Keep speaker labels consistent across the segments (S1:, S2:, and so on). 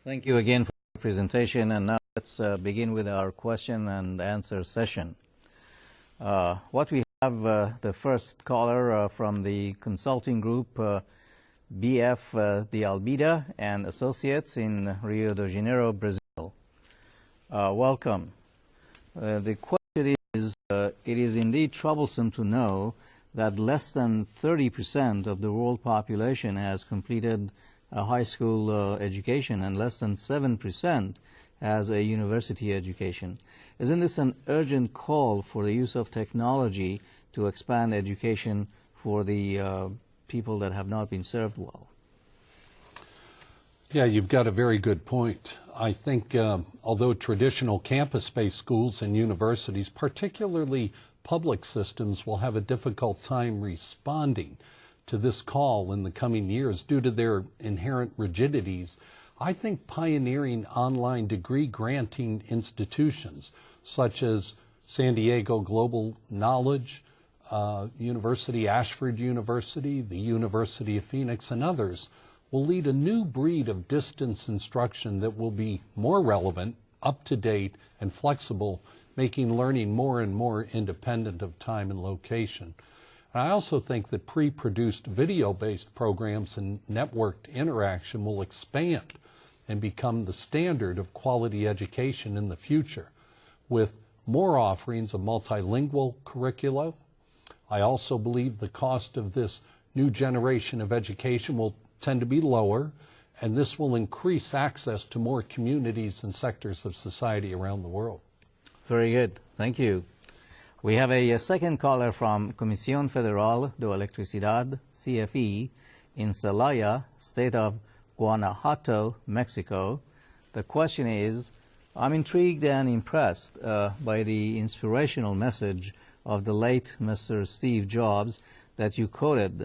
S1: Thank you again for the presentation, and now let's begin with our question and answer session. What we have, the first caller from the consulting group, BF de Almeida and Associates in Rio de Janeiro, Brazil. Welcome. The question is, it is indeed troublesome to know that less than 30% of the world population has completed a high school education and less than 7% has a university education. Isn't this an urgent call for the use of technology to expand education for the people that have not been served well?
S2: Yeah, you've got a very good point. I think although traditional campus-based schools and universities, particularly public systems, will have a difficult time responding to this call in the coming years due to their inherent rigidities, I think pioneering online degree granting institutions such as San Diego Global Knowledge, University Ashford University, the University of Phoenix, and others will lead a new breed of distance instruction that will be more relevant, up-to-date, and flexible, making learning more and more independent of time and location. And I also think that pre-produced video-based programs and networked interaction will expand and become the standard of quality education in the future, with more offerings of multilingual curricula. I also believe the cost of this new generation of education will tend to be lower, and this will increase access to more communities and sectors of society around the world.
S1: Very good. Thank you. We have a second caller from Comisión Federal de Electricidad, CFE, in Celaya, state of Guanajuato, Mexico. The question is, I'm intrigued and impressed by the inspirational message of the late Mr. Steve Jobs that you quoted,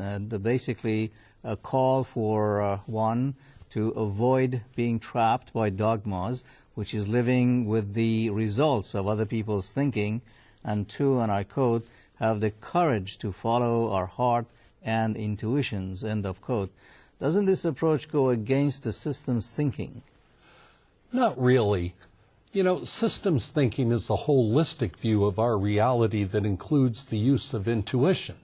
S1: basically a call for, one, to avoid being trapped by dogmas, which is living with the results of other people's thinking, and two, and I quote, have the courage to follow our heart and intuitions, end of quote. Doesn't this approach go against the systems thinking?
S2: Not really. You know, systems thinking is a holistic view of our reality that includes the use of intuition.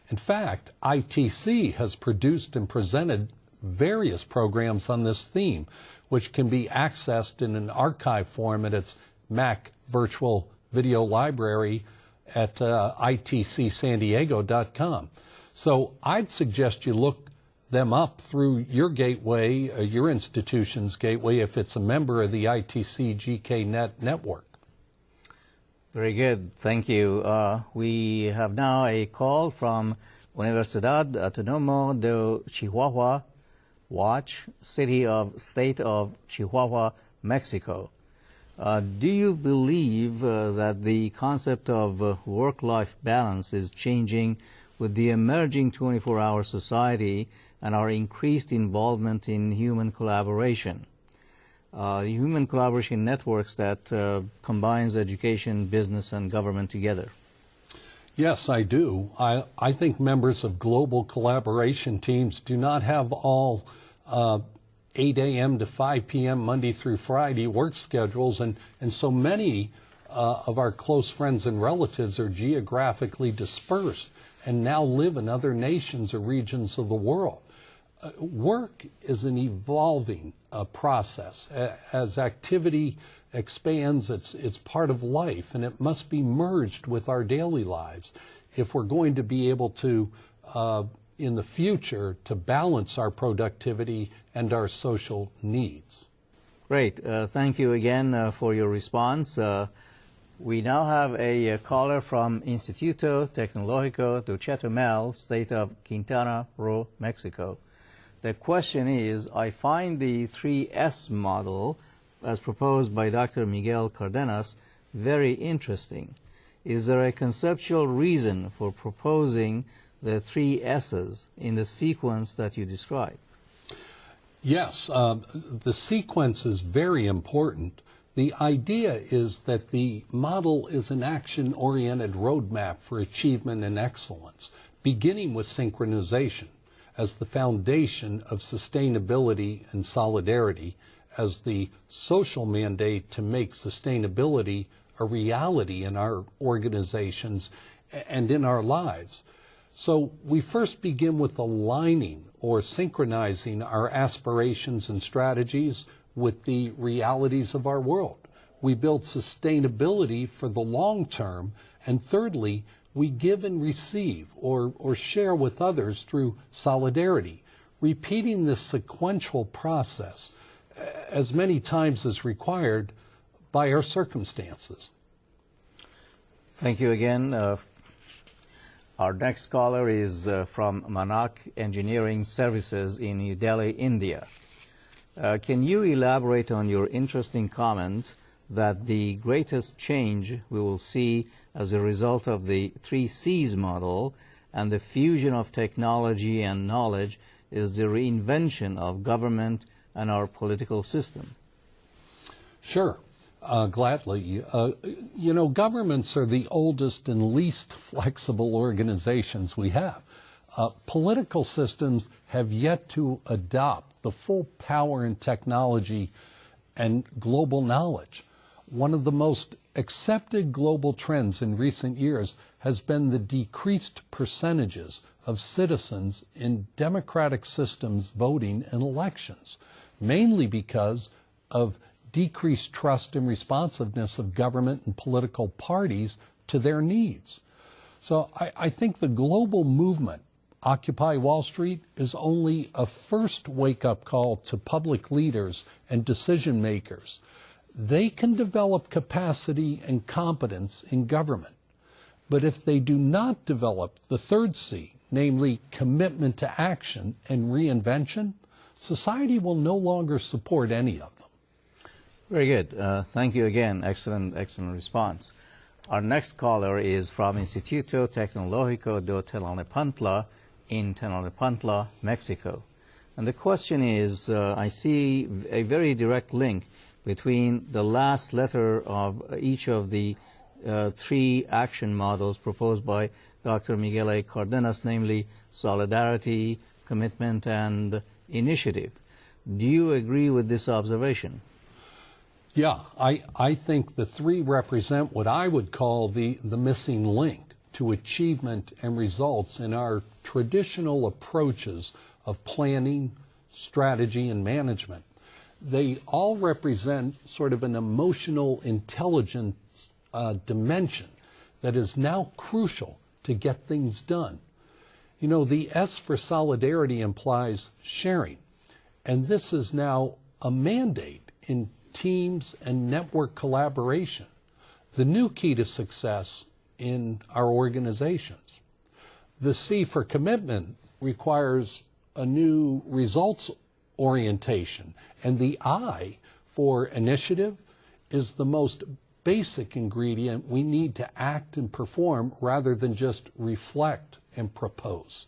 S2: In fact, ITC has produced and presented various programs on this theme, which can be accessed in an archive form at its Mac Virtual Video Library at itcsandiego.com. So I'd suggest you look them up through your gateway, your institution's gateway, if it's a member of the ITC GKNet network.
S1: Very good. Thank you. We have now a call from Universidad Autónoma de Chihuahua, Watch, state of Chihuahua, Mexico. Do you believe that the concept of work-life balance is changing with the emerging 24-hour society and our increased involvement in human collaboration? Human collaboration networks that combines education, business, and government together.
S2: Yes, I do. I think members of global collaboration teams do not have all 8 a.m. to 5 p.m. Monday through Friday work schedules, and so many of our close friends and relatives are geographically dispersed and now live in other nations or regions of the world. Work is an evolving process. As activity expands, it's part of life, and it must be merged with our daily lives if we're going to be able to in the future to balance our productivity and our social needs.
S1: Great. Thank you again for your response. We now have a caller from Instituto Tecnológico de Chetumal, state of Quintana Roo, Mexico. The question is, I find the 3S model, as proposed by Dr. Miguel Cardenas, very interesting. Is there a conceptual reason for proposing the 3 S's in the sequence that you described?
S2: Yes, the sequence is very important. The idea is that the model is an action-oriented roadmap for achievement and excellence, beginning with synchronization as the foundation of sustainability and solidarity, as the social mandate to make sustainability a reality in our organizations and in our lives. So we first begin with aligning or synchronizing our aspirations and strategies with the realities of our world. We build sustainability for the long term, and thirdly, we give and receive or share with others through solidarity, repeating this sequential process as many times as required by our circumstances.
S1: Thank you again. Our next caller is from Manak Engineering Services in New Delhi, India. Can you elaborate on your interesting comment that the greatest change we will see as a result of the 3 C's model and the fusion of technology and knowledge is the reinvention of government and our political system?
S2: Sure, gladly. Governments are the oldest and least flexible organizations we have. Political systems have yet to adopt the full power and technology and global knowledge. One of the most accepted global trends in recent years has been the decreased percentages of citizens in democratic systems voting in elections, mainly because of decreased trust and responsiveness of government and political parties to their needs. So I think the global movement, Occupy Wall Street, is only a first wake-up call to public leaders and decision makers. They can develop capacity and competence in government, but if they do not develop the 3rd C, namely commitment to action and reinvention, society will no longer support any of them.
S1: Very good. Thank you again. Excellent response. Our next caller is from Instituto Tecnológico de Tlalnepantla in Tlalnepantla, Mexico. And the question is, I see a very direct link between the last letter of each of the 3 action models proposed by Dr. Miguel A. Cardenas, namely solidarity, commitment, and initiative. Do you agree with this observation?
S2: Yeah, I think the 3 represent what I would call the missing link to achievement and results in our traditional approaches of planning, strategy, and management. They all represent sort of an emotional intelligence dimension that is now crucial to get things done. You know, the S for solidarity implies sharing, and this is now a mandate in teams and network collaboration, the new key to success in our organizations. The C for commitment requires a new results orientation, and the I for initiative is the most basic ingredient we need to act and perform rather than just reflect and propose.